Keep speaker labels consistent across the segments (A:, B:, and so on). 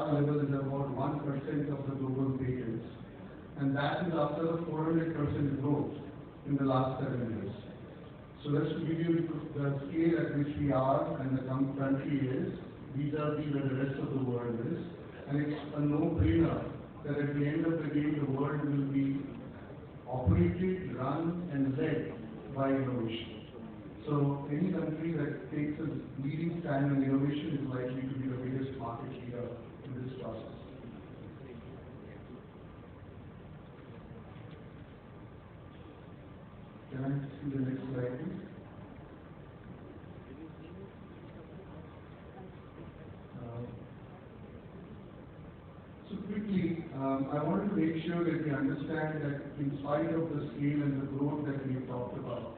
A: our level is about 1% of the global patents, and that is after a 400% growth in the last 7 years. So that's to give you the scale at which we are and the country is, vis-a-vis where the rest of the world is. And it's a no-brainer that at the end of the day, the world will be operated, run, and led by innovation. So any country that takes a leading stand in innovation is likely to be the biggest market leader in this process. Can I see the next slide, please? So quickly, I wanted to make sure that we understand that in spite of the scale and the growth that we've talked about,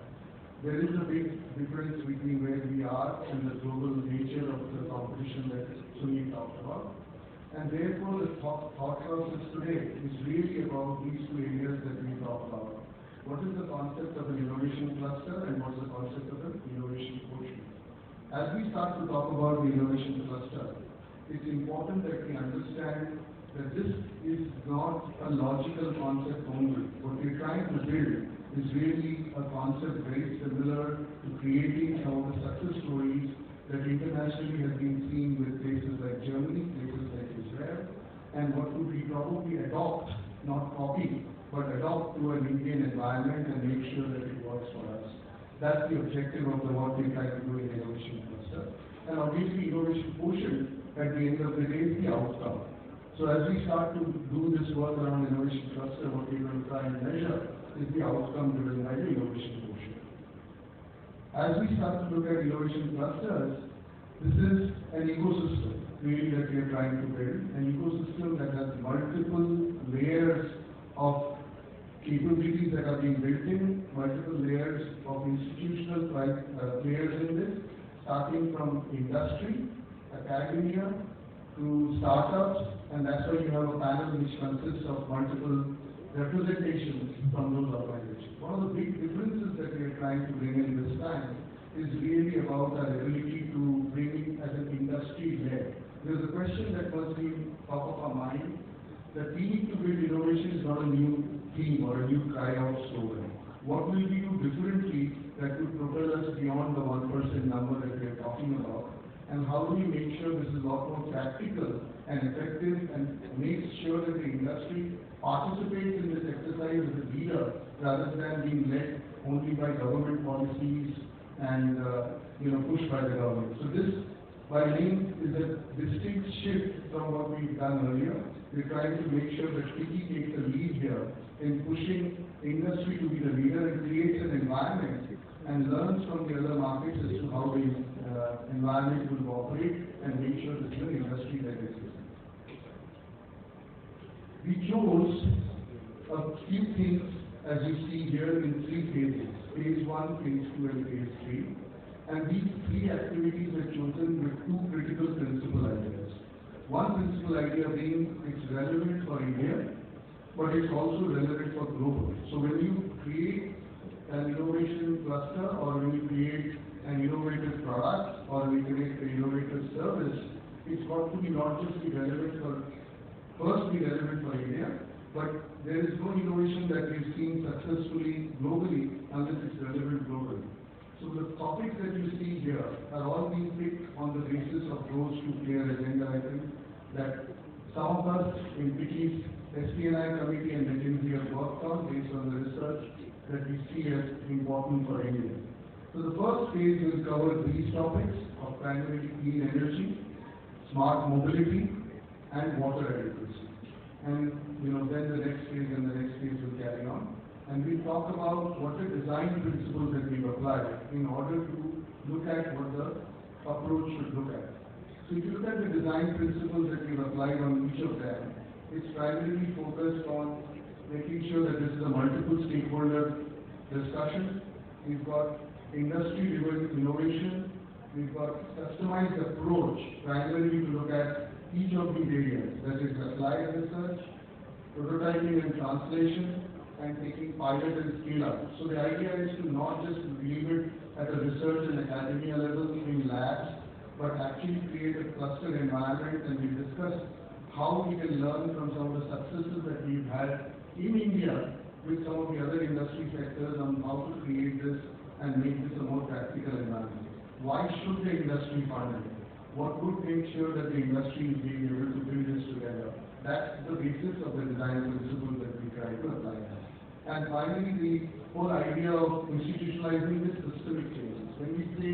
A: there is a big difference between where we are and the global nature of the competition that Sunil talked about. And therefore, the thought process today is really about these two areas that we talked about. What is the concept of an innovation cluster and what is the concept of an innovation quotient? As we start to talk about the innovation cluster, it's important that we understand that this is not a logical concept only. What we're trying to build is really a concept very similar to creating some of the success stories that internationally have been seen with places like Germany, places like Israel, and what would we probably adopt, not copy, but adopt to an Indian environment and make sure that it works for us. That's the objective of what we're trying to do in the innovation cluster. And obviously, innovation quotient at the end of the day is the outcome. So as we start to do this work around innovation cluster, what we're going to try and measure is the outcome driven by the innovation quotient. As we start to look at innovation clusters, this is an ecosystem really that we are trying to build, an ecosystem that has multiple layers of capabilities that are being built in, multiple layers of institutional players in this, starting from industry, academia, to startups, and that's why you have a panel which consists of multiple representations from those organizations. One of the big differences that we are trying to bring in this time is really about our ability to bring it as an industry-led. There's a question that must be top of our mind, that we need to build innovation is not a new theme or a new cry-out slogan. What will we do differently that would propel us beyond the 1% number that we are talking about? And how do we make sure this is a lot more practical and effective and makes sure that the industry participates in this exercise as a leader rather than being led only by government policies and pushed by the government. So this, by name, is a distinct shift from what we've done earlier. We're trying to make sure that FICCI takes the lead here in pushing industry to be the leader and creates an environment and learns from the other markets as to how the environment will operate and make sure this is an industry that exists. We chose a few things, as you see here, in 3 phases, phase 1, phase 2, and phase 3. And these 3 activities were chosen with 2 critical principal ideas. One principal idea being it's relevant for India, but it's also relevant for global. So when you create an innovation cluster or when you create an innovative product or when you create an innovative service, it's got to be not just be relevant for, first be relevant for India, but there is no innovation that we've seen successfully globally unless it's relevant globally. So the topics that you see here are all being picked on the basis of those 2 clear agenda items that some of us in FICCI's SPNI committee and McKinsey have worked on based on the research that we see as important for India. So the first phase will cover these topics of primarily clean energy, smart mobility, and water adequacy. And then the next phase and the next phase will carry on. And we'll talk about what the design principles that we've applied in order to look at what the approach should look at. So if you look at the design principles that we've applied on each of them, it's primarily focused on making sure that this is a multiple stakeholder discussion. We've got industry-driven innovation. We've got customized approach primarily to look at each of these areas, that is applied research, prototyping and translation, and taking pilot and scale up. So the idea is to not just leave it at a research and academia level in labs, but actually create a cluster environment, and we discussed how we can learn from some of the successes that we've had in India with some of the other industry sectors on how to create this and make this a more practical environment. Why should the industry fund it? What would make sure that the industry is being able to build this together? That's the basis of the design principle that we try to apply. And finally, the whole idea of institutionalizing the systemic changes. When we say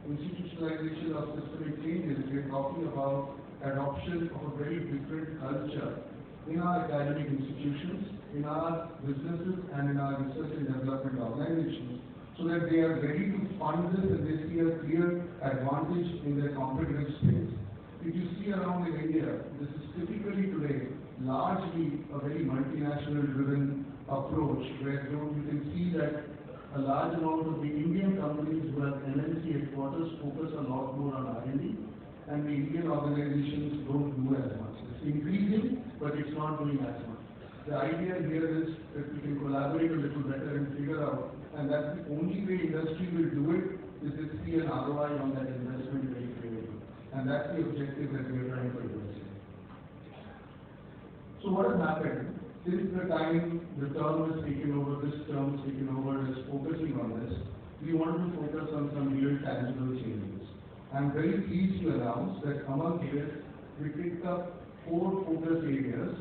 A: institutionalization of systemic changes, we are talking about adoption of a very different culture in our academic institutions, in our businesses, and in our research and development organizations, so that they are ready to fund this and they see a clear advantage in their competitive space. If you see around in India, this is typically today largely a very multinational-driven approach, where you can see that a large amount of the Indian companies who have MNC headquarters focus a lot more on R&D, and the Indian organizations don't do as much. It's increasing, but it's not doing as much. The idea here is that we can collaborate a little better and figure out, and that's the only way industry will do it, is to see an ROI on that investment very clearly. And that's the objective that we are trying to address. So what has happened? Since the time the term was taken over, this term was taken over as focusing on this, we wanted to focus on some real tangible changes. I'm very pleased to announce that among this, we picked up 4 focus areas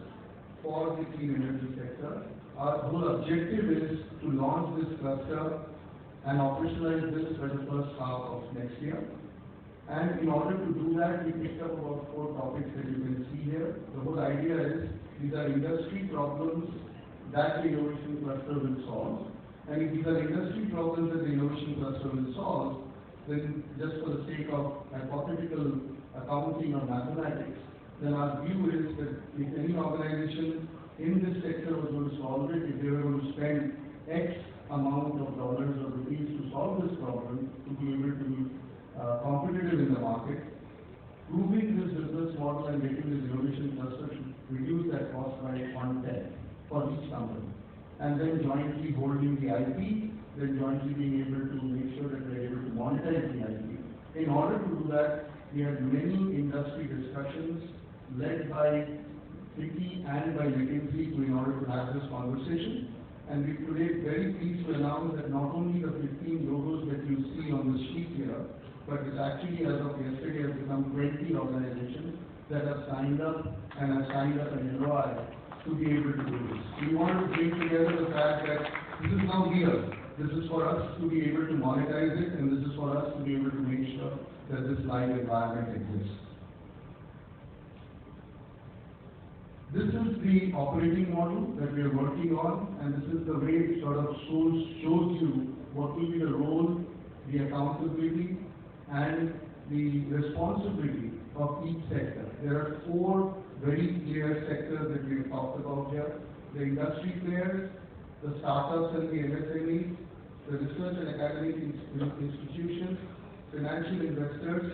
A: for the clean energy sector. Our whole objective is to launch this cluster and operationalize this by the first half of next year. And in order to do that, we picked up about 4 topics that you can see here. The whole idea is these are industry problems that the innovation cluster will solve. And if these are industry problems that the innovation cluster will solve, then just for the sake of hypothetical accounting or mathematics, then our view is that if any organization in this sector was going to solve it, if they were going to spend X amount of dollars or rupees to solve this problem, to be able to be competitive in the market, proving this business model and making this innovation cluster should reduce that cost by 1/10 for each company. And then jointly holding the IP, then jointly being able to make sure that they're able to monetize the IP. In order to do that, we had many industry discussions led by FICCI and by McKinsey in order to have this conversation. And we today very pleased to announce that not only the 15 logos that you see on the sheet here, but it's actually, as of yesterday, has become 20 organizations that have signed up and have signed up an LOI to be able to do this. We want to bring together the fact that this is now real. This is for us to be able to monetize it, and this is for us to be able to make sure that this live environment exists. This is the operating model that we are working on, and this is the way it sort of shows you what will be the role, the accountability, and the responsibility of each sector. There are 4 very clear sectors that we have talked about here: the industry players, the startups and the MSMEs, the research and academic institutions, financial investors.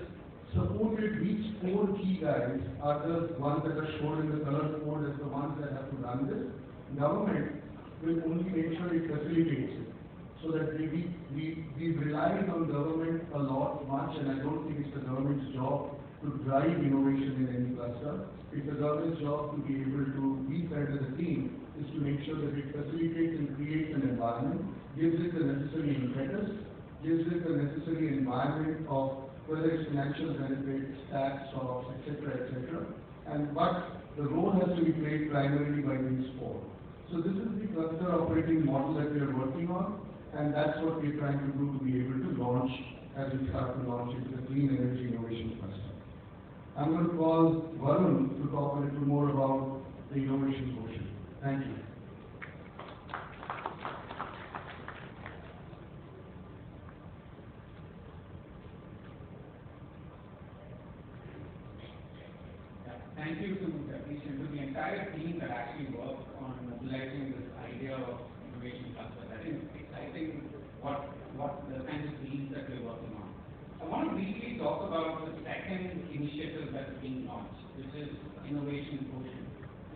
A: Supported, these 4 key guys are the ones that are shown in the color code as the ones that have to run this. Government will only make sure it facilitates it. So that we've relied on government a lot, much, and I don't think it's the government's job to drive innovation in any cluster. It's the government's job to be able to, we felt as a team, is to make sure that it facilitates and creates an environment, gives it the necessary impetus, gives it the necessary environment of whether it's financial benefits, tax, stocks, etc. But the role has to be played primarily by these 4. So this is the cluster operating model that we are working on, and that's what we're trying to do to be able to launch, as we start to launch into the clean energy innovation cluster. I'm going to call Varun to talk a little more about the innovation quotient. Thank you.
B: Thank you to Jagdish and to the entire team that actually worked on mobilizing this idea of innovation cluster. I think it's exciting what the kind of themes that we're working on. I want to briefly talk about the second initiative that's being launched, which is innovation quotient.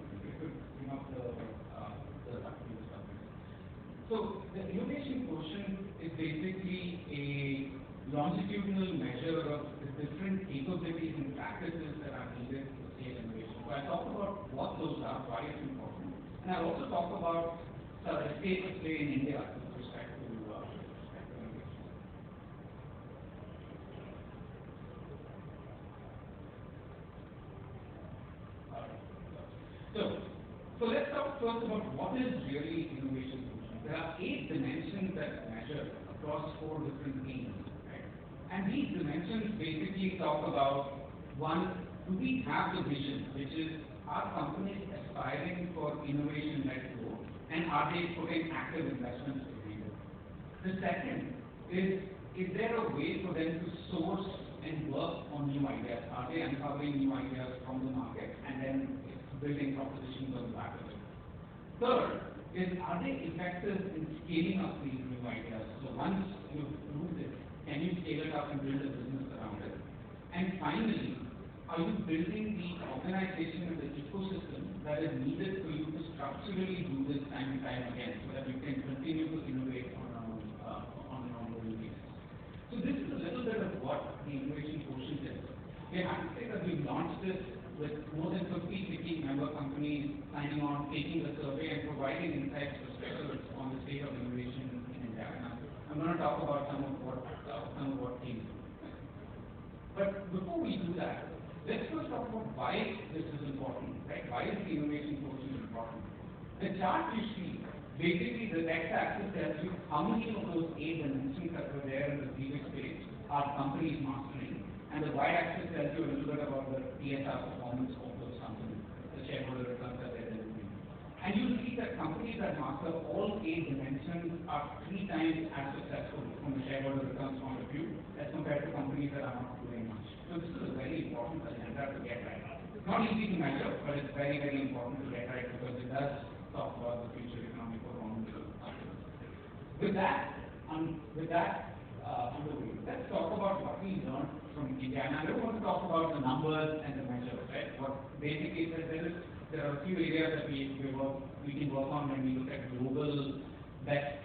B: If you could bring up the previous topic. So the innovation quotient is basically a longitudinal measure of the different capabilities and practices that are needed to scale innovation. So I'll talk about what those are, why it's important, and I'll also talk about the state of play in India with respect to innovation. So let's talk first about what is really innovation quotient. There are 8 dimensions that measure across 4 different themes, right? And these dimensions basically talk about, one, do we have the vision, which is, are companies aspiring for innovation-led growth, and are they putting active investments behind it? The second is there a way for them to source and work on new ideas? Are they uncovering new ideas from the market and then building propositions on the back of it? Third is, are they effective in scaling up these new ideas? So once you've proved it, can you scale it up and build a business around it? And finally, are you building the organization and the ecosystem that is needed for you to structurally do this time and time again, so that you can continue to innovate on an ongoing basis? So this is a little bit of what the innovation quotient is. We're happy to say that we've launched this with more than 50 FICCI member companies signing on, taking the survey and providing insights for specialists on the state of innovation in India. And I'm going to talk about some of what teams do. But before we do that, let's first talk about why this is important, right? Why is the innovation quotient important? The chart you see, basically the x-axis tells you how many of those 8 dimensions that were there in the previous page are companies mastering, and the y-axis tells you a little bit about the TSR performance of those companies, the shareholder returns that they're delivering. And you'll see that companies that master all 8 dimensions are 3 times as successful from a shareholder returns point of view as compared to companies that are not doing much. So this is a very important agenda to get right. It's not easy to measure, but it's very, very important to get right because it does talk about the future economic performance of the country. With that underway, let's talk about what we learned from India. And I don't want to talk about the numbers and the measures, right? What basically there are a few areas that we can work on when we look at global best,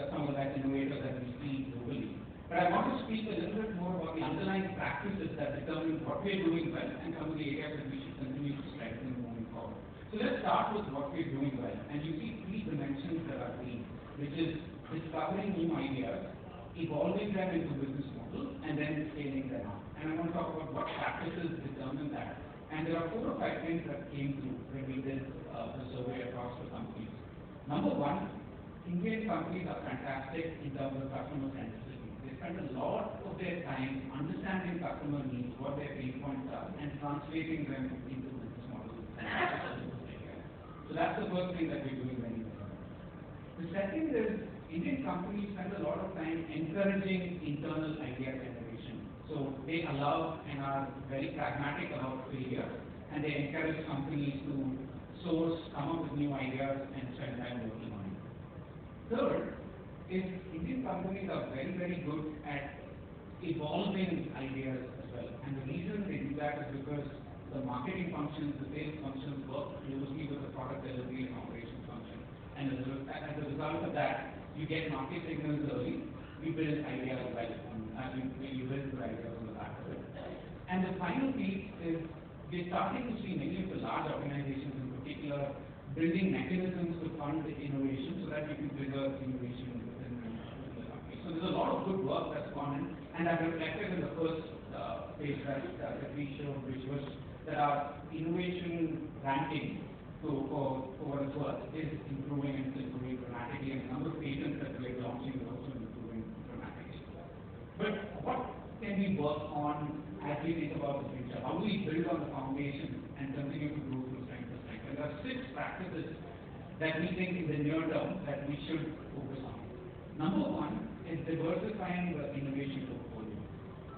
B: some of the best innovators that we see globally. But I want to speak a little bit more about the underlying practices that determine what we are doing well and some of the areas that we should continue to strengthen moving forward. So let's start with what we are doing well. And you see 3 dimensions that are green, which is discovering new ideas, evolving them into business models, and then scaling them up. And I want to talk about what practices determine that. And there are 4 or 5 things that came through when we did the survey across the companies. Number 1, Indian companies are fantastic in terms of customer centricity. They spend a lot of their time understanding customer needs, what their pain points are, and translating them into business models. So that's the first thing that we're doing very well. The second is, Indian companies spend a lot of time encouraging internal idea generation. So they allow and are very pragmatic about failure, and they encourage companies to source, come up with new ideas, and spend time working on it. Third is, Indian companies are very, very good at evolving ideas as well. And the reason they do that is because the marketing functions, the sales functions work closely with the product delivery and operations function. And as a result of that, you get market signals early, you build ideas well, you build good ideas on the back of it. And the final piece is, we're starting to see many of the large organizations in particular building mechanisms to fund innovation so that we can trigger innovation within the company. So there's a lot of good work that's gone in, and I've reflected in the first page that we showed, which was that our innovation ranking for what it's worth is improving, and it's improving dramatically, and the number of patents that we're launching is also improving dramatically. But what can we work on as we think about the future? How do we build on the foundation and continue to grow from strength to strength? And there are 6 practices that we think in the near term that we should focus on. Number 1 is diversifying the innovation portfolio.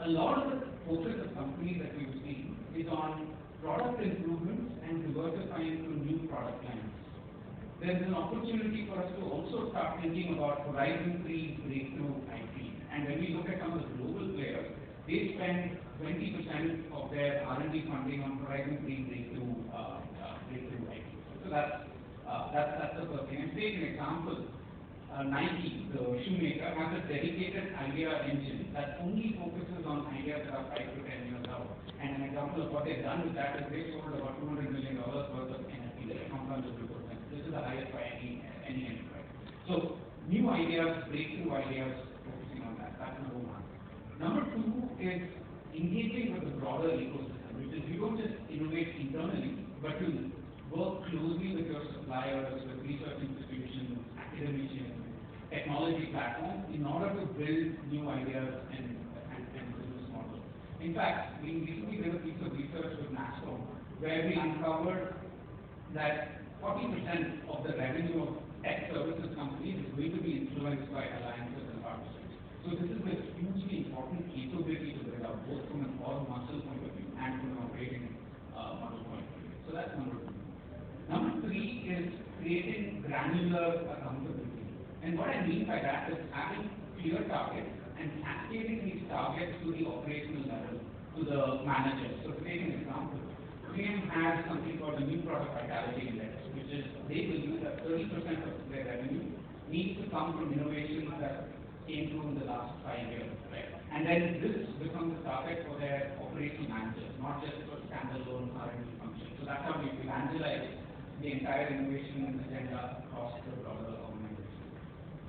B: A lot of the focus of companies that we've seen is on product improvements and diversifying to new product lines. There's an opportunity for us to also start thinking about Horizon 3 breakthrough IP. And when we look at some of the global players, they spend 20% of their R&D funding on Horizon 3 breakthrough IP. So that's the first thing. And take an example. Nike, the shoemaker, has a dedicated idea engine that only focuses on ideas that are 5 to 10 years out. And an example of what they've done with that is they've sold about $200 million worth of NFTs, compounded resource. This is the highest by any enterprise. So new ideas, breakthrough ideas, focusing on that. That's number one. Number two is engaging with the broader ecosystem, which is you don't just innovate internally, but you work closely with your suppliers, with research institutions, academicians, technology platforms in order to build new ideas and business models. In fact, we recently did a piece of research with NASCOM where we uncovered that 40% of the revenue of tech services companies is going to be influenced by alliances and partnerships. So this is a hugely important capability to build out, both from an org muscle point of view and from an operating model point of view. So that's number two. Number three is creating granular accountability. And what I mean by that is having clear targets and cascading these targets to the operational level, to the managers. So to take an example, 3M has something called the New Product Vitality Index, which is they believe that 30% of their revenue needs to come from innovations that came through in the last 5 years, right? And then this becomes a target for their operational managers, not just for standalone R&D functions. So that's how we evangelize the entire innovation agenda across the broader organization.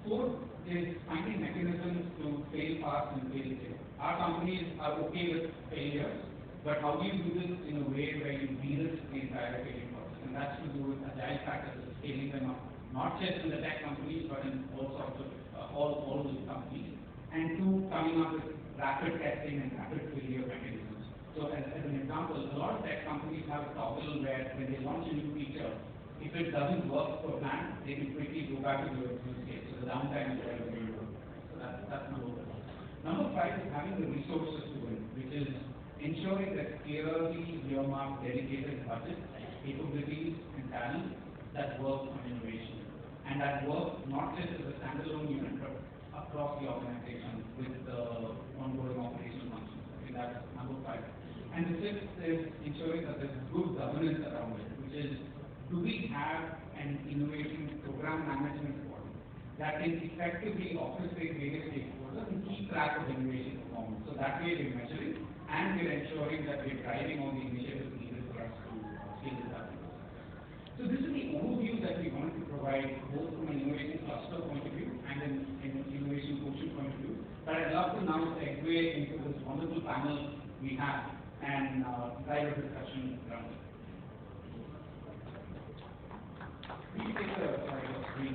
B: Fourth is finding mechanisms to fail fast and fail safe. Our companies are okay with failures, but how do you do this in a way where you de-risk the entire failure process? And that's to do with agile practices, scaling them up, not just in the tech companies, but in all sorts of all those companies. And two, coming up with rapid testing and rapid failure mechanisms. So as an example, a lot of tech companies have a toggle where when they launch a new feature, if it doesn't work per plan, they can quickly go back to the original state. So the downtime is very, very low. So that's number one. Number five is having the resources to win, which is ensuring that clearly earmarked dedicated budgets, capabilities, and talent that work on innovation. And that work not just as a standalone unit, but across the organization with the ongoing operational functions. I think that's number five. And the fifth is ensuring that there's good governance around it, which is, do we have an innovation program management board that can effectively orchestrate various stakeholders and keep track of innovation performance? So that way we're measuring and we're ensuring that we're driving all the initiatives needed for us to scale this up. So this is the overview that we wanted to provide both from an innovation cluster point of view and an innovation quotient point of view. But I'd love to now segue into this wonderful panel we have and drive a discussion around it. Please take the screen.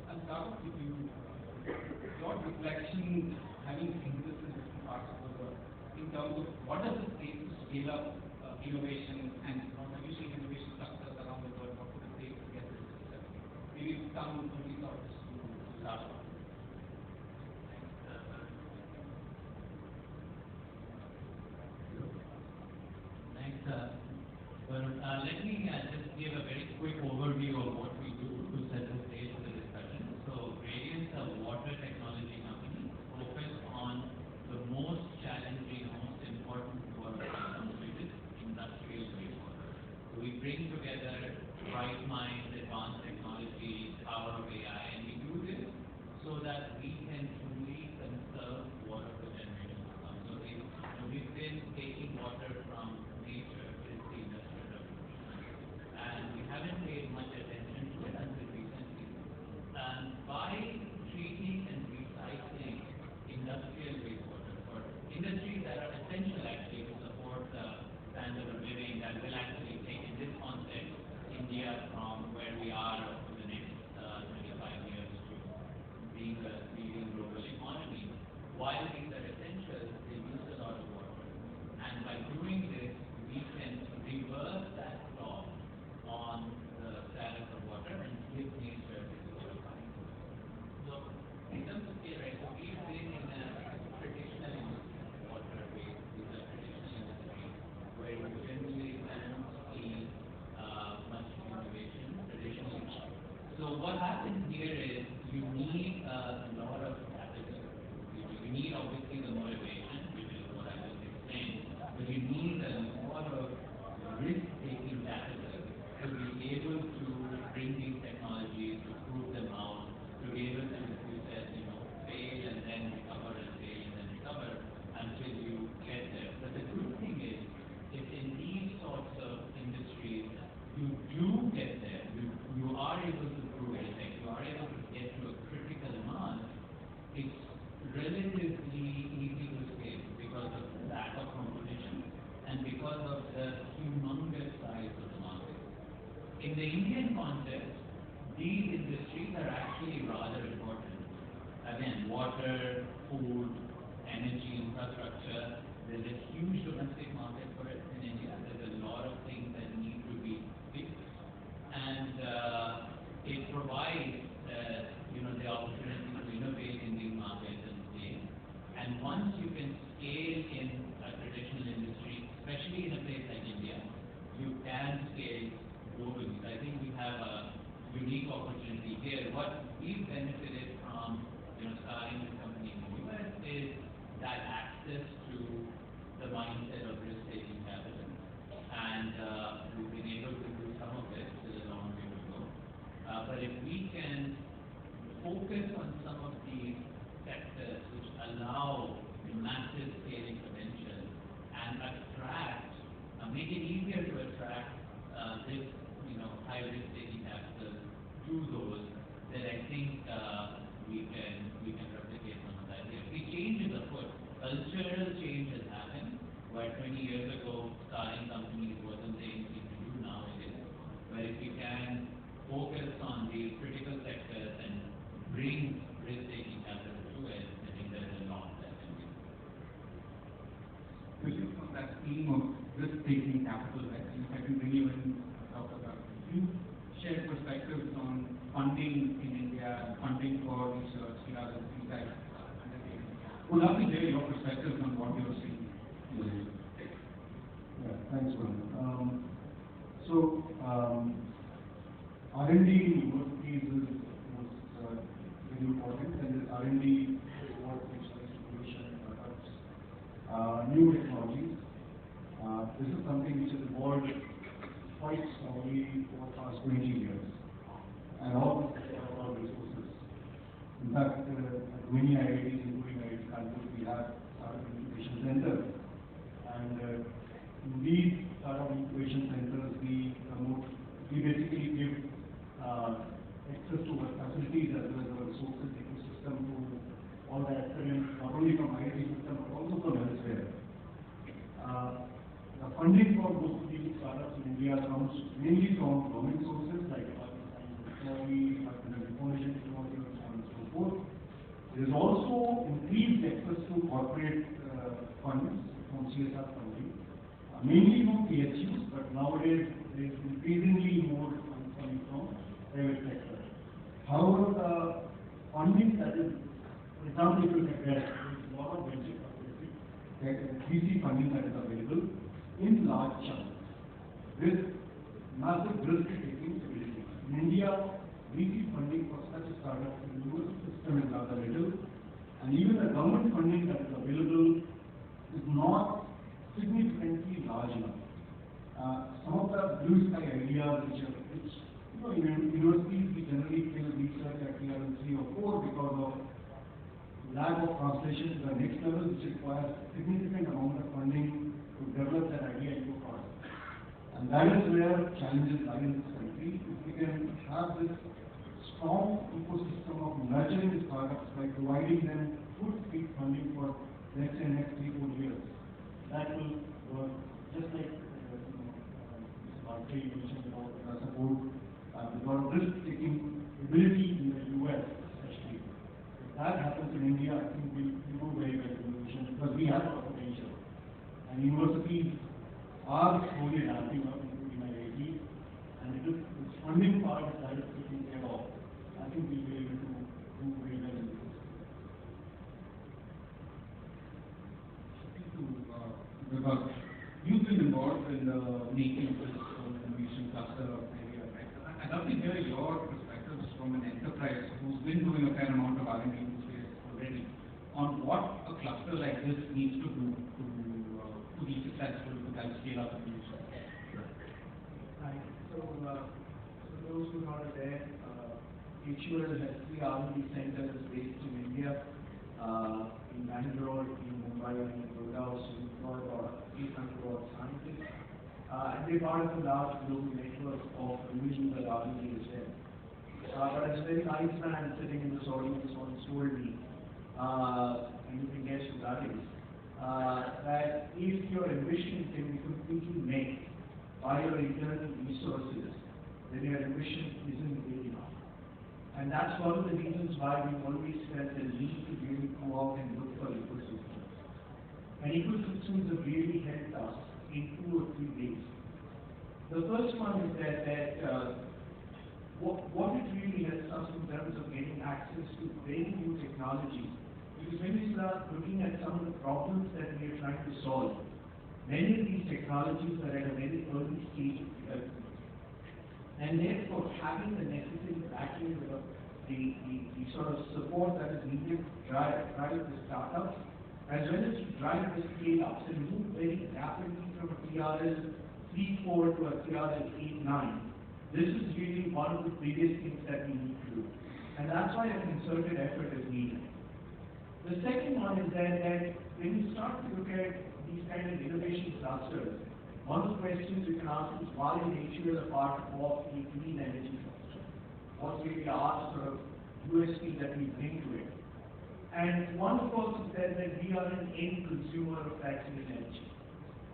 B: I'll start off with you. Your reflection, having seen this in different parts of the world, in terms of what does it take to scale up innovation and have you seen innovation clusters around the world? What would it take to get this successful? Maybe some early thoughts to start off.
C: Thanks, Varun. Let me just give a very quick overview of what we do to set the stage for the discussion. So, Radiant's a water technology company focused on the most challenging, most important to our customers, which is industrial wastewater. So we bring together bright minds, advanced technology, power of AI, and we do this so that we can truly conserve water for generations to come. So we've been taking water from nature since the Industrial Revolution, and we haven't paid much attention to it until recently. And by treating and recycling industrial wastewater for industries that are essential actually to support the standard of living that will actually take in this context India from where we are for the next 25 years to being a leading global economy. While these are essential, they use a lot of water. And by doing this, we can reverse that law on the status of water and give nature its water back. So, in terms of scale, right, so we've been in a traditional industry, water waste is a traditional industry where you generally don't see much innovation traditionally. So what happens here is you need a lot of capital. You need obviously the motivation, which is what I just explained, but you need a lot of risk-taking capital capability to prove them out, to be able to, as you said, fail and then recover and fail and then recover until you get there. But the good thing is, if in these sorts of industries you do get there, you are able to prove it, like you are able to get to a critical mass, it's relatively easy to scale because of the lack of competition and because of the humongous size of the market. In the Indian context, these industries are actually rather important. Again, water, food, energy infrastructure, there's a huge domestic market for it in India. There's a lot of things that need to be fixed. And it provides, the opportunity to innovate in these markets and scale. And once you can scale in a traditional industry, especially in a place like India, you can scale globally. So I think we have a unique opportunity here. What we've benefited from, starting this company in the US is that access to the mindset of risk-taking capital. And we've been able to do some of it, still a long way to go. But if we can focus on some of these sectors which allow massive scaling potential and attract, make it easier to attract this, high risk-taking capital to those, then I think we can replicate some of that here. The change is afoot. Cultural change has happened. Where 20 years ago, starting companies wasn't the easy to do, now it is. But if we can focus on these critical sectors and bring risk-taking capital to it, I think there's a lot that can be done.
B: Just on that theme of risk-taking capital, right? If I can bring you in, Dr. Garg, you share perspectives on funding in India, funding for research, rather than things like undertaking. Would love to hear your perspectives on what you're seeing.
A: Yeah, thanks, Varun. R&D in universities was very important, and this R&D is what makes innovation, new technologies. This is something which has evolved quite strongly over the past 20 years, and all resources. In fact, at many IITs, including IIT Kanpur, we have startup incubation centers, and in these startup incubation centers, we basically give access to our facilities as well as our resources ecosystem to all the excellence, not only from IIT system but also from elsewhere. The funding for most of these startups in India comes mainly from government sources like Department of Science and Technology, Department of Information Technology, and so on and so forth. There is also increased access to corporate funds from CSR funding, mainly from PSUs, but nowadays there is increasingly more funds coming from private sector. However, the funding that is, for example, if you look at that, there is a lot of venture capital, VC funding that is available in large chunks with massive risk-taking ability. In India, VC funding for such a startup in the university system is rather little, and even the government funding that is available is not significantly large enough. Some of the blue sky ideas which in universities we generally fill research at level 3 or 4 because of lack of translation to the next level, which requires significant amount of funding to develop that idea into a product. And that is where challenges lie in this country. If we can have this strong ecosystem of nurturing the startups by providing them good seed funding for, let's say, next 3-4 years, that will work. Just like Bharti mentioned about support because risk-taking ability in the US, especially. If that happens in India, I think we do very well in innovation because we have a potential. And universities are slowly ramping up, including IIT, and it is this funding part that is taking care of. I think we'll be able to do very well in this.
B: Because you've been involved in the making of this innovation cluster of India, right? I'd love to hear your perspectives from an enterprise who's been doing a fair amount of R&D in this space already on what a cluster like this needs to do to be successful, to help scale up innovation.
D: Right. So those who are not there, HUL has 3 R&D centers based in India, in Bangalore, in Mumbai, and in Gurgaon. So we've got about 800 odd scientists. And we're part of a large global network of individual R&D as well. But as a very nice man sitting in this audience once told me, and you can guess who that is, that if your ambition can be completely met by your internal resources, then your ambition isn't big enough. And that's one of the reasons why we've always felt the need to really go out and look for ecosystems. And ecosystems have really helped us in 2 or 3 ways. The first one is that what it really helps us in terms of getting access to very new technology. Because when we start looking at some of the problems that we are trying to solve, many of these technologies are at a very early stage of development. And therefore, having the necessary backing, the sort of support that is needed to drive the startups, as well as to drive the scale-ups and move very rapidly from a TRL 3.4 to a TRL 8.9. This is really one of the biggest things that we need to do. And that's why a concerted effort is needed. The second one is that when you start to look at these kind of innovation clusters, one of the questions you can ask is why is HUL a part of the clean energy cluster? What's really our sort of USP that we bring to it? And one of course is that we are an end consumer of that clean energy.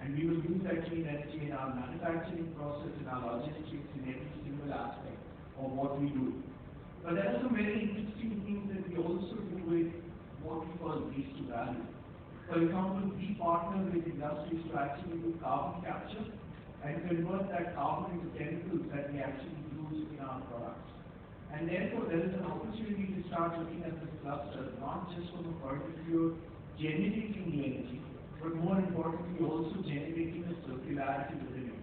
D: And we will use that clean energy in our manufacturing process, in our logistics, in every single aspect of what we do. But there are some very interesting things that we also do with what we call waste to value. For example, we partner with industries to actually do carbon capture and convert that carbon into chemicals that we actually use in our products. And therefore, there is an opportunity to start looking at this cluster, not just from a point of view of generating the energy, but more importantly, also generating a circularity within it.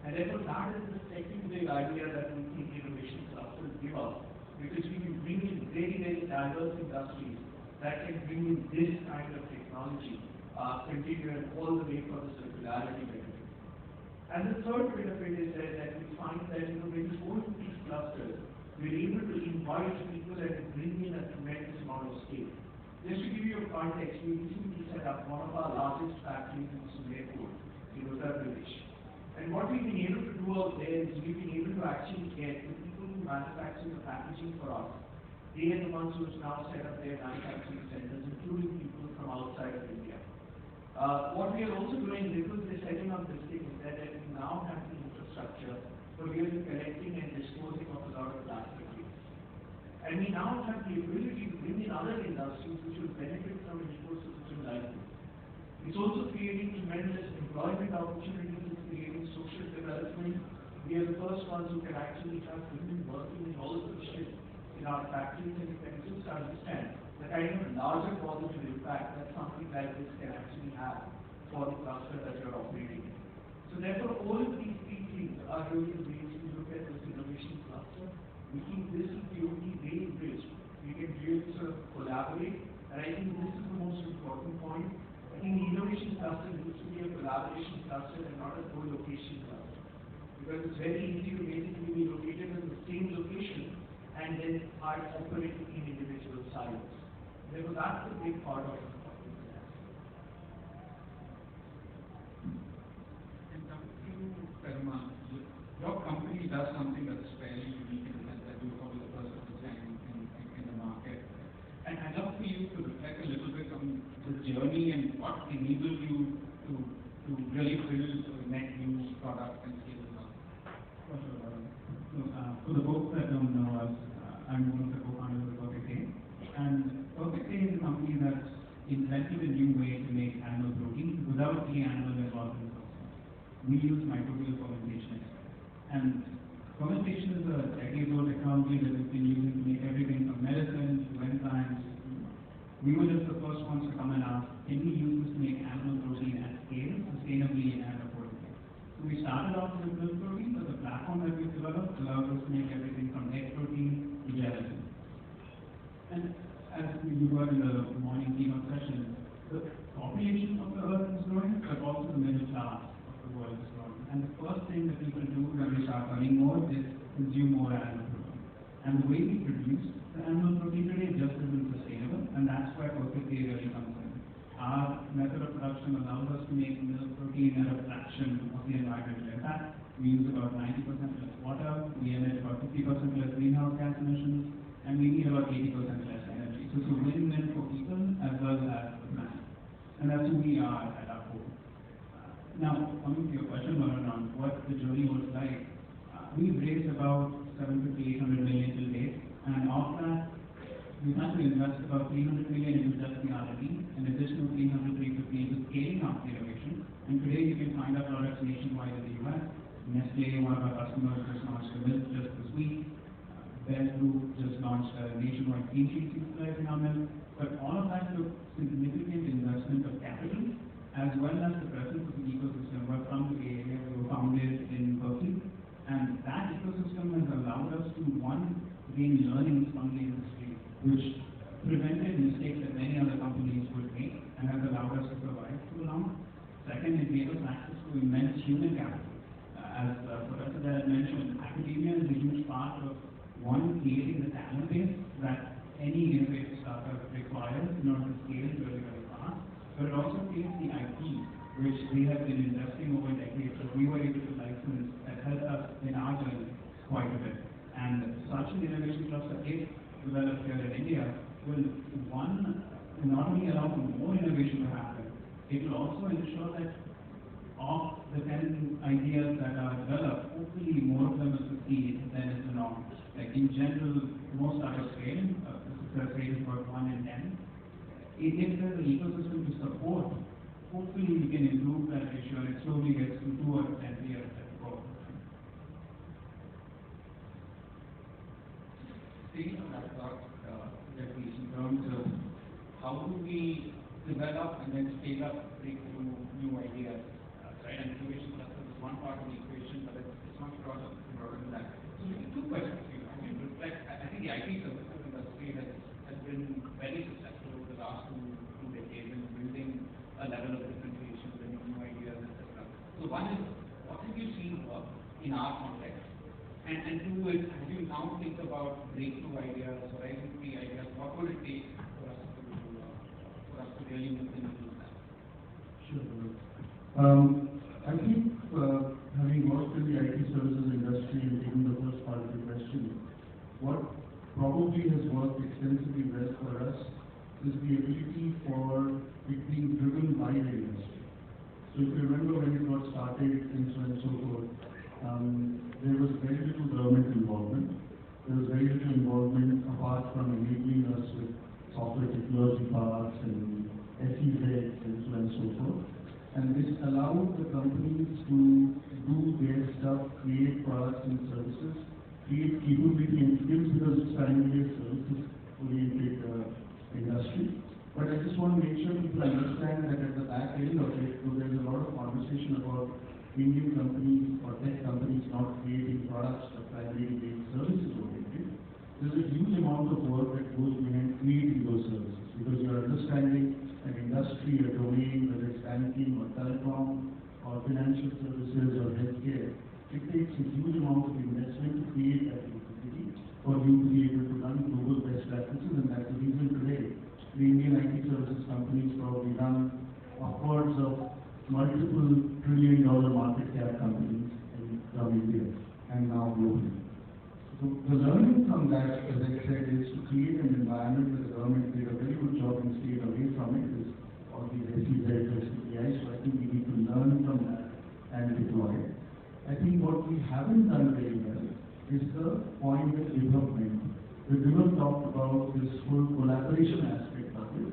D: And therefore, that is the second big idea that we think innovation clusters give us, because we can bring in very, very diverse industries that can bring in this kind of technology, continuing all the way for the circularity benefit. And the third bit of it is that we find that when we go to these clusters, we're able to invite people and bring in a tremendous amount of scale. Just to give you a context, we recently set up one of our largest factories in Sumerpur, in Uttar Pradesh. And what we've been able to do out there is we've been able to actually get the people who manufacture the packaging for us. They are the ones who have now set up their manufacturing centers, including people from outside of India. What we are also doing, because we're setting up this thing, is that we now have the infrastructure for really collecting and disposing of a lot of plastic waste. And we now have the ability to bring in other industries which will benefit from an ecosystem like this. It's also creating tremendous employment opportunities, it's creating social development. We are the first ones who can actually have women working in all of the shifts in our factories, and you can just understand the kind of larger positive impact that something like this can actually have for the cluster that you're operating in. So therefore, all of these 3 things are really the ways we look at this innovation cluster. We think this is the only way in which we can really sort of collaborate, and I think this is the most important point. I think the innovation cluster needs to be a collaboration cluster and not a co-location cluster. Because it's very easy to basically be located in the same location and then are operating in individual silos. Therefore, that's a big part of it.
B: And coming to Perumal, your company does something that's fairly unique in the sense that you're probably the first of its kind in the market. And I'd love for you to reflect a little bit on the journey and what enabled you to really build a net new product and scale it up.
E: For the folks that don't know us, I'm one of the co-founders of Perfect Day. And Perfect Day is a company that's invented a new way to make animal protein without the animal involved in the process. We use microbial fermentation. And fermentation is a decades-old technology that we've been using to make everything from medicine to enzymes. We were just the first ones to come and ask, can we use this to make animal protein at scale, sustainably and affordably? So we started off with milk protein, but the platform that we've developed allows us to make everything from egg protein to gelatin. And as you heard in the morning keynote session, the population of the earth is growing, but also the middle class of the world is growing. And the first thing that people do when they start earning more is consume more animal protein. And the way we produce the animal protein today just isn't sustainable, and that's where Perfect Day really comes in. Our method of production allows us to make milk protein at a fraction of the environmental impact. We use about 90% less water, we emit about 50% less greenhouse gas emissions, and we need about 80% less energy. So it's a win-win for people as well as the planet. And that's who we are at our core. Now, coming to your question, Varun, on what the journey was like, we've raised about 750, 800 million till date, and of that, we've had to invest about 300 million into just the R&D, an additional 300, 350 into scaling up the innovation. And today you can find our products nationwide in the US. Nestle, one of our customers, just launched a milk just this week. Bear Group just launched a nationwide green cheese utilizing our milk. But all of that took significant investment of capital, as well as the presence of the ecosystem. We're from the Bay Area, we were founded in Berkeley, and that ecosystem has allowed us to, one, gain learnings from the industry, which prevented mistakes that many other companies would make and has allowed us to survive so long. Second, it gave us access to immense human capital. As Professor Dad mentioned, academia is a huge part of, one, creating the talent base that any innovative startup requires in order to scale really, very fast, but it also creates the IP, which they have been investing over decades. So we were able to license that helped us in our journey quite a bit. And such an innovation cluster, if developed here in India, will, one, not only allow for more innovation to happen, it will also ensure that of the 10 ideas that are developed, hopefully more of them will succeed than is the norm. Like in general, most startups fail. The success rate is about 1 in 10. If there's an ecosystem to support, hopefully we can improve that ratio and it slowly gets to 2 out of 10 years at the core.
B: Staying on that thought, that is in terms of how do we develop and then scale up breakthrough new ideas, right? And innovation cluster is one part of the equation, but it's much broader than that. So maybe two questions for you. As you reflect, I think the IT services industry has been very successful over the last two decades in building a level of differentiation, building new ideas, etc. So one is, what have you seen work in our context? And two is, as you now think about breakthrough ideas, horizon 3 ideas, what would it take for us to really move the needle on that?
A: Sure. I think having worked in the IT services industry and taking the first part of the question, what probably has worked extensively well for us is the ability for it being driven by the industry. So if you remember when it got started and so on and so forth, there was very little government involvement. There was very little involvement apart from enabling us with software technology parks and SEZs and so on and so forth. And this allowed the companies to do their stuff, create products and services, create capability and skills because it's primarily a services-oriented industry. But I just want to make sure people understand that at the back end of it, so there's a lot of conversation about Indian companies or tech companies not creating products but primarily being services-oriented. There's a huge amount of work that goes behind creating those services because you're understanding an industry, a domain, whether it's banking or telecom or financial services or healthcare. It takes a huge amount of investment to create that capability for you to be able to run global best practices, and that's the reason today the Indian IT services companies probably run upwards of multiple trillion-dollar market cap companies from India and now globally. So the learning from that, as I said, is to create an environment where the government did a very good job in staying away from it, is all these SEZs, SPIs, so I think we need to learn from that and deploy it. I think what we haven't done very well is the point of development. The Vimal talked about this whole collaboration aspect of it,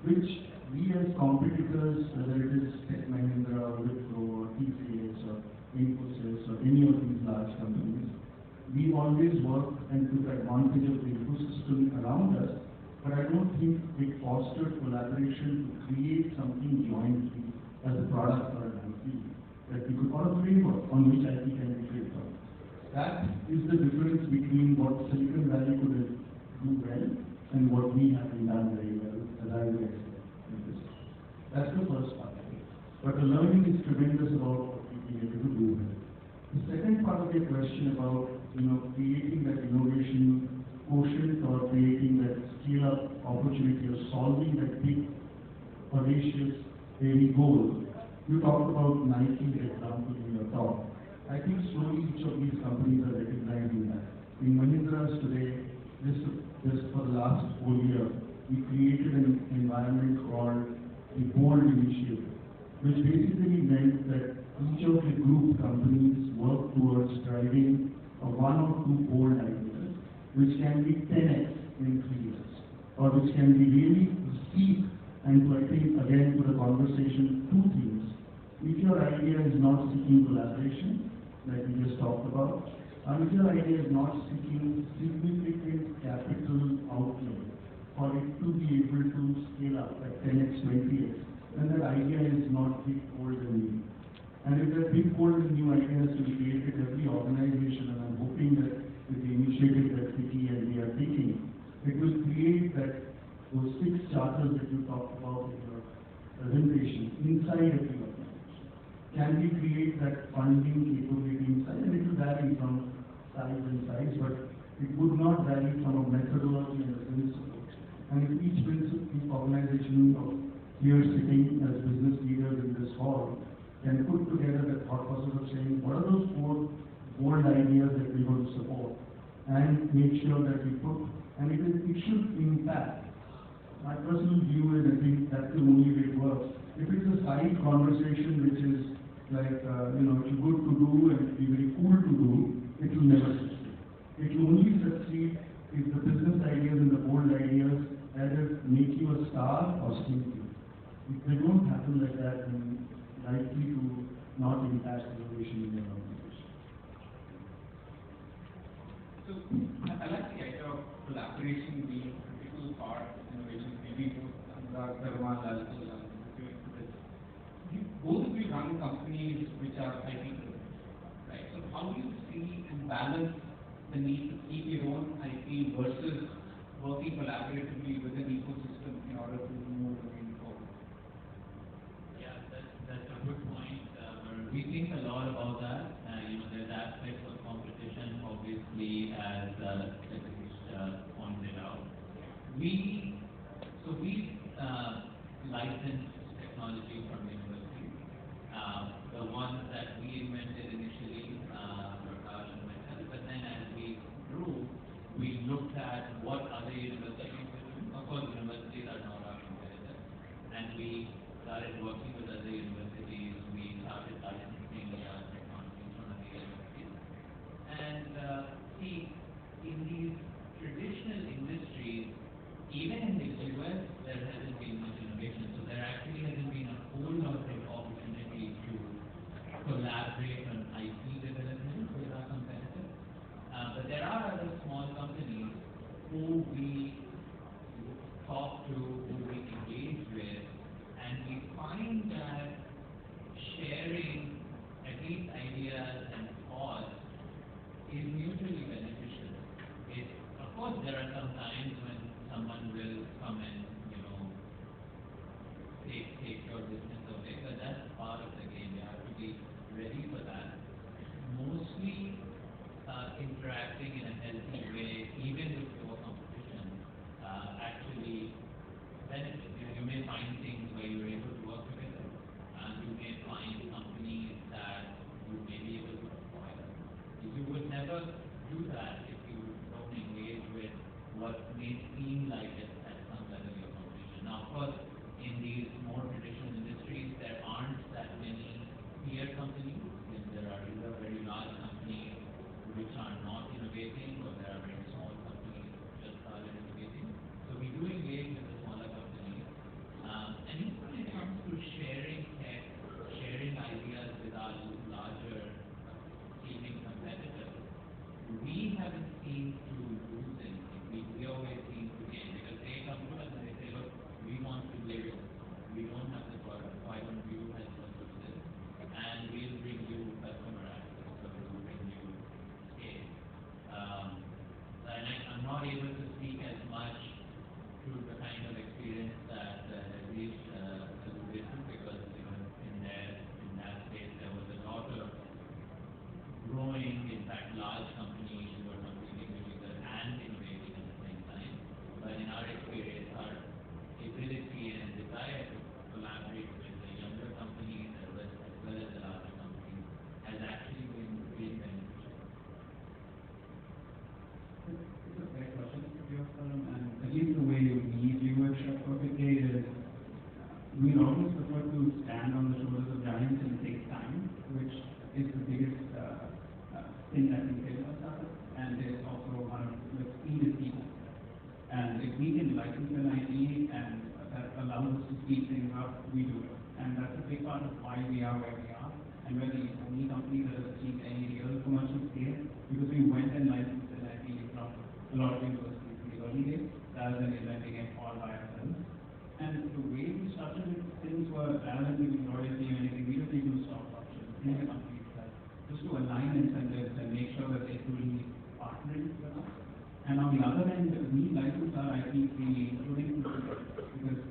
A: which we as competitors, whether it is Tech Mahindra, Wipro, or TCS, or Infosys, or any of these large companies, we always work and took advantage of the ecosystem around us, but I don't think it fostered collaboration to create something jointly as a product or an IP that we could, or a framework on which IP can be built on. That is the difference between what Silicon Valley could do well and what we haven't done very well, as I would expect in this. That's the first part of it. But the learning is tremendous about what we've been able to do well. The second part of your question about creating that innovation quotient or creating that scale-up opportunity or solving that big, audacious, airy goal. You talked about Nike example in your talk. I think slowly each of these companies are recognizing that. In Mahindra's today, this for the last whole year, we created an environment called the Bold Initiative, which basically meant that each of the group companies work towards driving a one or two bold ideas, which can be 10x in 3 years, or which can be really seek, and to, I think, again, to the conversation, two things. If your idea is not seeking collaboration, like we just talked about, and if your idea is not seeking significant capital outlay for it to be able to scale up at 10x, 20x, then that idea is not big, bold, and new. And if there are big, bold, and new ideas to be created, every organization, and I'm hoping that with the initiative that FICCI and we are taking, it will create that those 6 charters that you talked about in your presentation inside of the organization. Can we create that funding capability inside? And it will vary from size and size, but it would not vary from a methodology and a principle. And if each organization of here sitting as business leaders in this hall can put together the thought process of saying, what are those 4 bold ideas that we want to support, and make sure that we put, and it should impact. My personal view is, I think that's the only way it works. If it's a side conversation which is like, it's good to do and it's very cool to do, it will never succeed. It will only succeed if the business ideas and the bold ideas either make you a star or sink you. If they don't happen like that, then likely to not impact innovation in your organization.
B: So I like the idea of collaboration being a critical part of innovation. Maybe both Dharma, both of you run companies which are IT driven, right? So how do you see and balance the need to keep your own IP versus working collaboratively with an ecosystem in order to move moving forward?
C: Yeah, that's a good point. We think a lot about that. There's aspects of competition, obviously, as Jagdish pointed out. We licensed technology from universities. The ones that we invented initially, Prakash and myself, but then as we grew, we looked at what other universities were doing. Of course, universities are not our competitors, and we started working with other universities. We started licensing technologies from other universities. And see, in these traditional industries, even in the US, there hasn't been much innovation. So there actually hasn't been a whole lot of opportunity to collaborate on IP development with our competitors. But there are other small companies who we talk to, who we engage with, and we find that sharing at least ideas and thoughts is mutually beneficial. Of course, there are some times when someone will come and, take your business away, but that's part of the game. You have to be ready for that. Mostly interacting in a healthy way, even with your competition, actually benefits you. You may find things where you're able to work together, and you may find companies that you may be able to acquire. You would never do that if you don't engage with what may seem like at some level your competition. Now, of course, in these more traditional industries, there aren't that many peer companies. There are either very large companies which are not innovating, or there are very small companies which just started innovating. So we do engage with the smaller companies. And even when it comes to sharing tech, sharing ideas with our larger seeming competitors, we haven't seen to lose anything. We always seem to gain, because they come to us and they say, look, we want to do this. We don't have the product. Why don't you help us with this? And we'll bring you customer access, or we'll bring you scale. And I'm not able to speak as much to the kind of experience that Jagdish alluded to, because in that space there was a lot of growing, in fact, large companies who were competing with each other and innovating.
E: thing that we did was startup, and there's also one of the speed is people. And if we can license an IP and that allows us to speed things up, we do it. And that's a big part of why we are where we are. And we're the only company that has achieved any real commercial scale because we went and licensed an IP from a lot of universities in the early days rather than inventing it all by ourselves. And the way we structured it, things were rather than giving royalty or anything, we just need to stock options in the company itself, just to align incentives and make sure that they're truly partnering with us. And on the other end, we license our IP freely, including because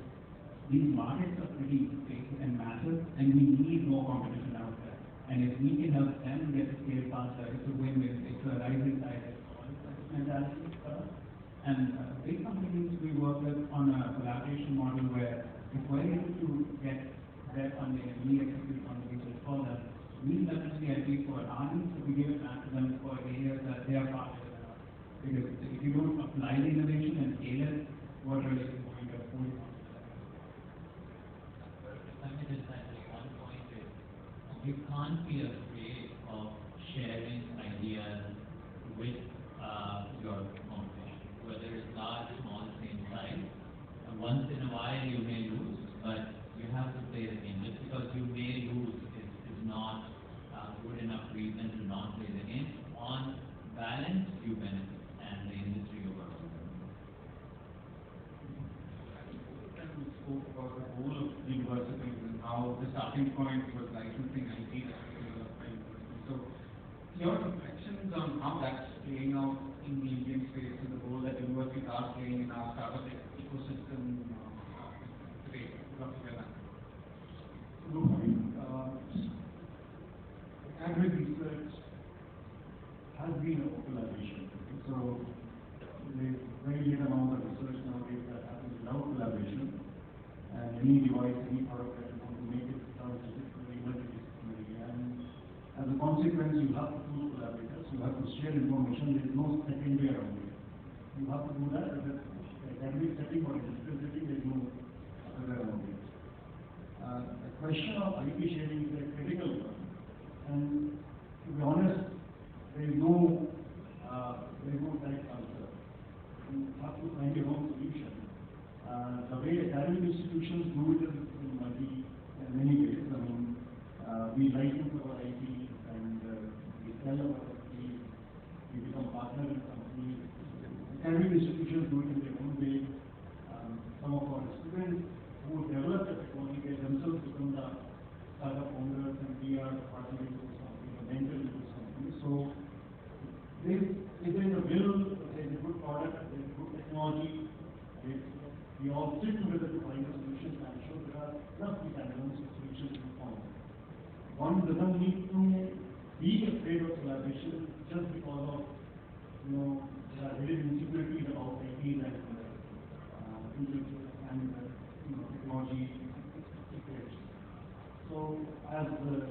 E: these markets are pretty big and massive, and we need more competition out there. And if we can help them get to scale faster, it's a win-win. It's a rising tide mentality for us. And big companies we work with on a collaboration model where if we're able to get their funding and we execute on the research for them, we leverage the IP for our needs, so we give it back to them for areas that they are part of. Because if you don't apply the innovation and scale it, what really is the point of holding on to that?
C: Let me just add one point is, you can't be afraid of sharing ideas with your competition, whether it's large, small, same size. And once in a while you may lose, but you have to play the game. Just because you may lose is not good enough reason to not play the game. On balance, you benefit. And the industry overall.
B: And we spoke about the role of universities and how the starting point was licensing IP that was developed by universities. So, your reflections on how that's playing out in the Indian space and the role that universities are playing in our startup ecosystem today. Love to hear that.
A: Look, I mean, academic research has been a popularization. So there's very little amount of research nowadays that happens without collaboration. And any device, any product that you want to make it transdisciplinary, multidisciplinary. And as a consequence, you have to choose collaborators, you have to share information, there is no second way around it. You have to do that whether academic setting or digital setting, there is no other way around it. The question of IP sharing is a critical one. And to be honest, there is no correct answer. You have to find your own solution. The way academic institutions do it is in many ways. I mean, we license our IP and we sell our IP, we become partner in companies. Academic institutions do it in their own way. Some of our students who develop the technology, they themselves become the startup owners and we are partnering with this company, a mentor to this company. So, if there is a will, there is a good product, there is good technology, we all sit together to find a solution. I'm sure there are enough mechanisms for solutions to be found. One doesn't need to be afraid of collaboration just because of, there are very insecurities about IT and technology secrets. So, as our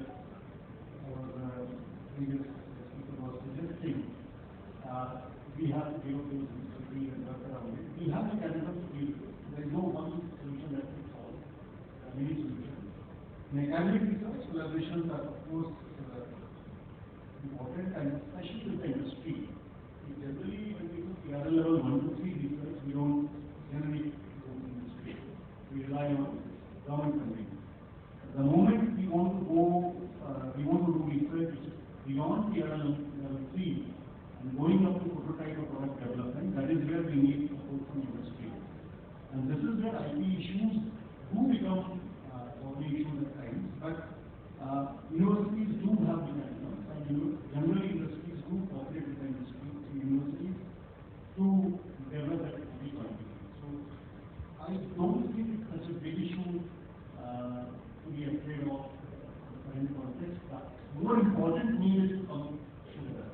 A: previous speaker was suggesting, we have to deal with those insecurities and work around it. We have mechanisms to deal with it. There is no one solution that fits all. There are many solutions. In academic research, collaborations are of course important, and especially with the industry. Generally, when we do TRL level 1 to 3 research, we don't generally go to industry. We rely on government funding. The moment we want to do research which is beyond TRL level 3, and going up to prototype or product development, that is where we need support from industry. And this is where IP issues do become only issues at times, but universities do have mechanisms, and generally industries do cooperate with the industry and universities to develop that IP quality. So I don't think it's such a big issue to be afraid of the current context. The more important need is to come together.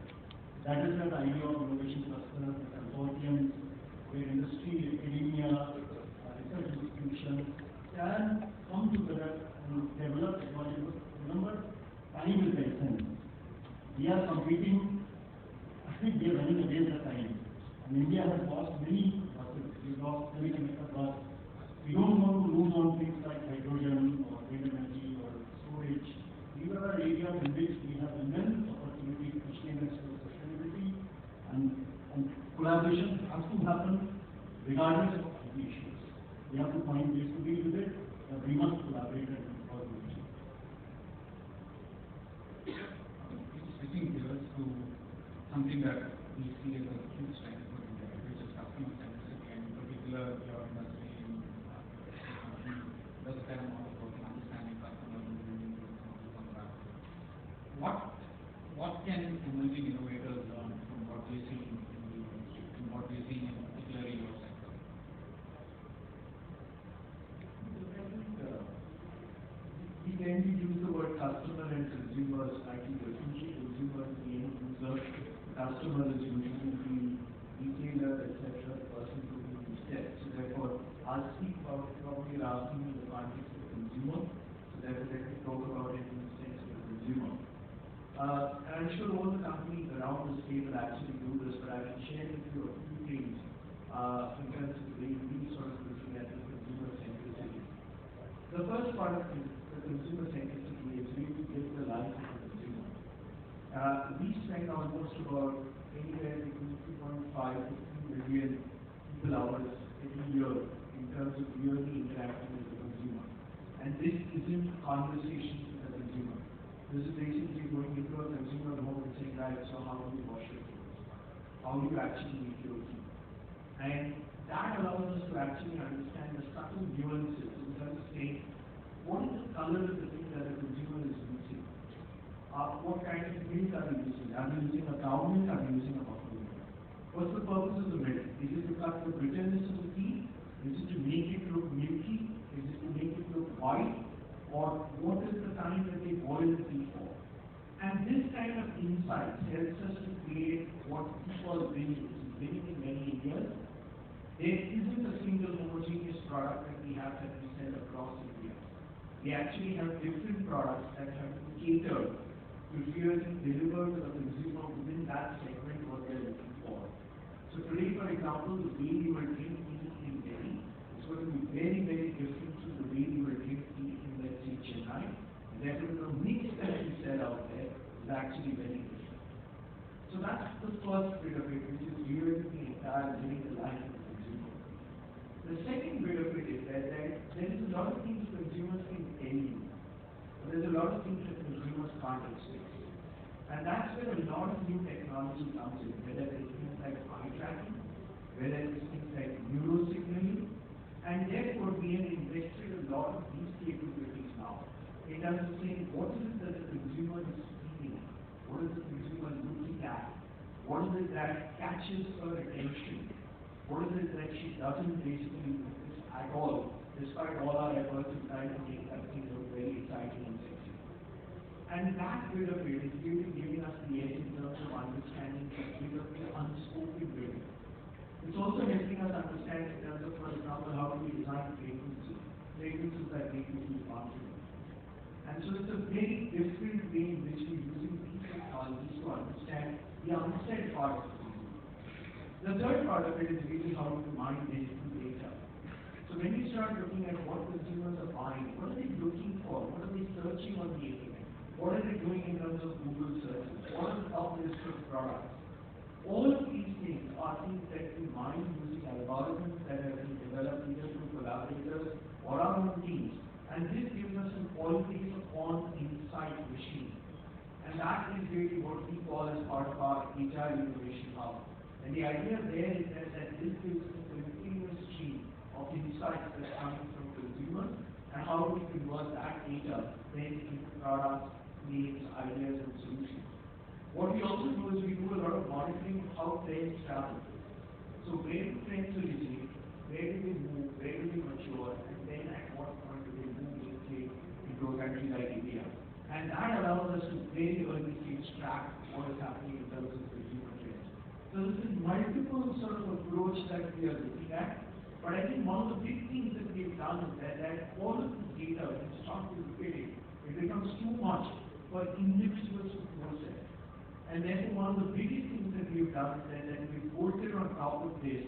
A: That is where the idea of innovation clusters, the consortiums, where industry, academia, research institutions can come together and develop technology. Remember, time is the essence. We are competing, I think we are running against the time. And India has lost many buses. We lost semiconductor bus. We don't want to lose on things like hydrogen or wind energy or storage. These are the areas in which we have immense opportunity, especially in the
D: collaboration has to happen regardless of the issues. We have to find ways to deal with it, but we must collaborate and solve the issue.
B: Switching gears to something that we see as a huge strength for India, which is customer centricity, and in particular your industry does a fair amount of work in understanding customers and building those models on that. What can emerging innovators learn from what we're seeing in the industry, and what we're seeing in particular in your sector?
D: We tend to use the word customer and consumer slightly differently. Consumer is the end user, customer is usually the retailer, etc., the person who will sell. So therefore, I'll speak about probably asking in the context of consumer. So therefore, let me talk about it in the sense of the consumer. And I'm sure all the companies around this table actually do this, but I can share with you a few things in terms of the way we sort of looking at the consumer centricity. The first part of the consumer centricity is really to get the life of the consumer. We spend almost about anywhere between 2.5 to 3 million people hours every year in terms of yearly interacting with the consumer. And this isn't conversations with the consumer. This is basically going into a consumer home and saying, right, so how do you wash your clothes? How do you actually make your tea? And that allows us to actually understand the subtle nuances in terms of saying, what is the color of the thing that the consumer is using? What kind of milk are you using? Are you using a cow milk? Are you using a buffalo milk? What's the purpose of the milk? Is it to cut the bitterness of the tea? Is it to make it look milky? Is it to make it look white? Or what is the time that they boil the tea for? And this kind of insight helps us to create what we call winning, which is winning in many areas. There isn't a single homogeneous product that we have that we sell across India. We actually have different products that have to cater to really deliver to the consumer within that segment what they're looking for. So today, for example, the way you will drink tea in Delhi is going to be very, very different to the way you will drink tea in, let's say, Chennai. And therefore, the mix that we sell out there is actually very different. So that's the first bit of it, which is really the entire living the life of the consumer. The second bit of it is that there is a lot of things consumers can tell you, but there's a lot of things that consumers can't explain. And that's where a lot of new technology comes in, whether it's things like eye tracking, whether it's things like neurosignaling, and therefore we have invested a lot of these capabilities now in terms of saying what is it that the consumer is feeling, what is the consumer looking at, what is it that catches her attention, what is it that she doesn't basically notice at all, despite all our efforts in trying to make that thing look very exciting and sexy. And that bit of it is really giving us the edge in terms of understanding a bit of the unspoken bit. It's also helping us understand in terms of, for example, how do we design fragrances that make you feel confident. And so it's a very different way in which we're using these technologies to understand the unsaid part of the consumer. The third part of it is really how to mine digital data. So when you start looking at what consumers are buying, what are they looking for? What are they searching on the internet? What are they doing in terms of Google searches? What are the top list of products? All of these things are things that we mine using algorithms that have been developed either through collaborators or our own teams. And this gives us an always on insight machine. And that is really what we call as part of our HR innovation hub. And the idea there is that this gives us a continuous stream of insights that are coming from consumers and how do we convert that data then into products, needs, ideas, and solutions. What we also do is we do a lot of monitoring of how trends travel. So where do trends originate, where do they move, where do they mature, and then at what point do they move, let's say, into a country like India. And that allows us to very early stage track what is happening in terms of consumer trends. So this is multiple sort of approach that we are looking at. But I think one of the big things that we've done is that all of this data, when you start to look at it, it becomes too much for individuals to process. And therefore, one of the biggest things that we've done is that we've bolted on top of this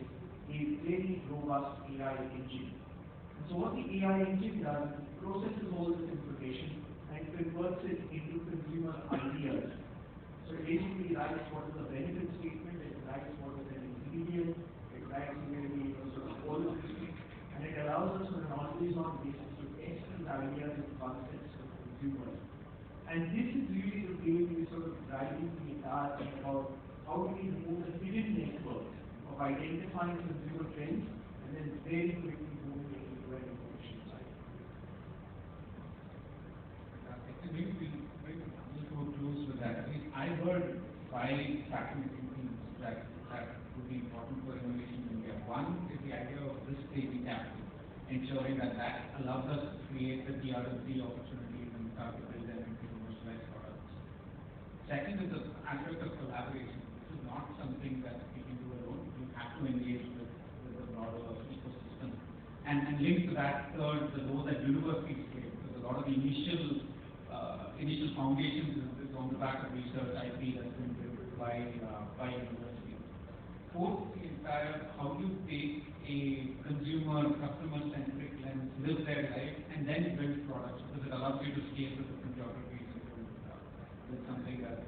D: a very robust AI engine. And so what the AI engine does is it processes all this information and converts it into consumer ideas. So it basically writes what is the benefit statement, it writes what is an experience, it drives really sort of holistic, and it allows us on an always-on basis to test these ideas and concepts of consumers. And this is really the way we sort of driving the entire thing about how do we move a hidden network of identifying consumer trends and then very quickly moving it into an information side.
B: Maybe we'll go close with that. I mean, I heard 5 fascinating things that would be important for innovation in India. One is the idea of risk-taking capital, ensuring that allows us to create the TR3 opportunities and start to build them into commercialized products. Second is the aspect of collaboration. This is not something that we can do alone. You have to engage with the broader ecosystem. And linked to that, third, the role that universities play, because a lot of the initial foundations is on the back of research IP that's been built by universities. Fourth, the entire how you take a consumer, customer-centric lens, live their life, and then build products, because it allows you to scale to different geographies with something that's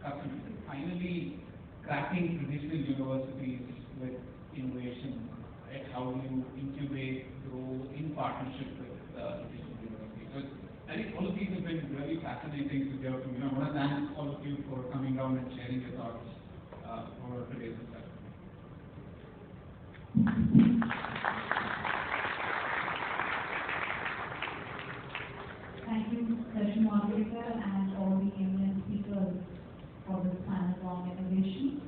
B: custom. And finally, cracking traditional universities with innovation, right? How you incubate, grow in partnership with traditional universities. So I think all of these have been really fascinating to hear from you. I want to thank all of you for coming down and sharing your thoughts for today's discussion.
F: Thank you, session moderator, and all the eminent speakers for this panel on innovation.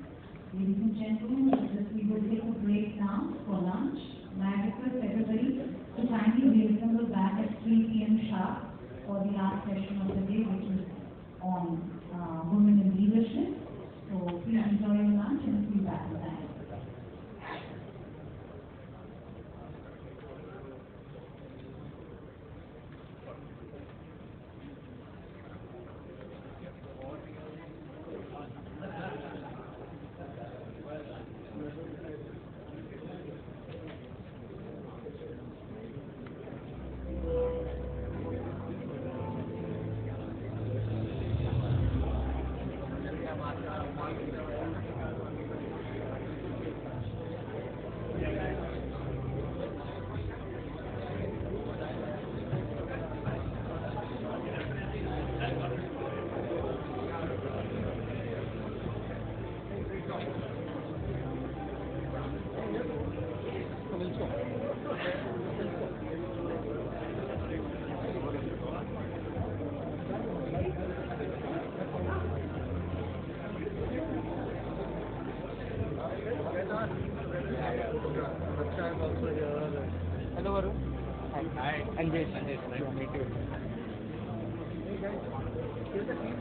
F: Ladies and gentlemen, we will take a break now for lunch. May I request everybody to kindly reassemble back at 3 p.m. sharp for the last session of the day, which is on women in leadership. So please enjoy your lunch and see you back in time.
G: Hello, Varun. Hi. Anjesh. Nice to meet you. Hey guys. Here's the team.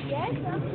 H: Yes, sir.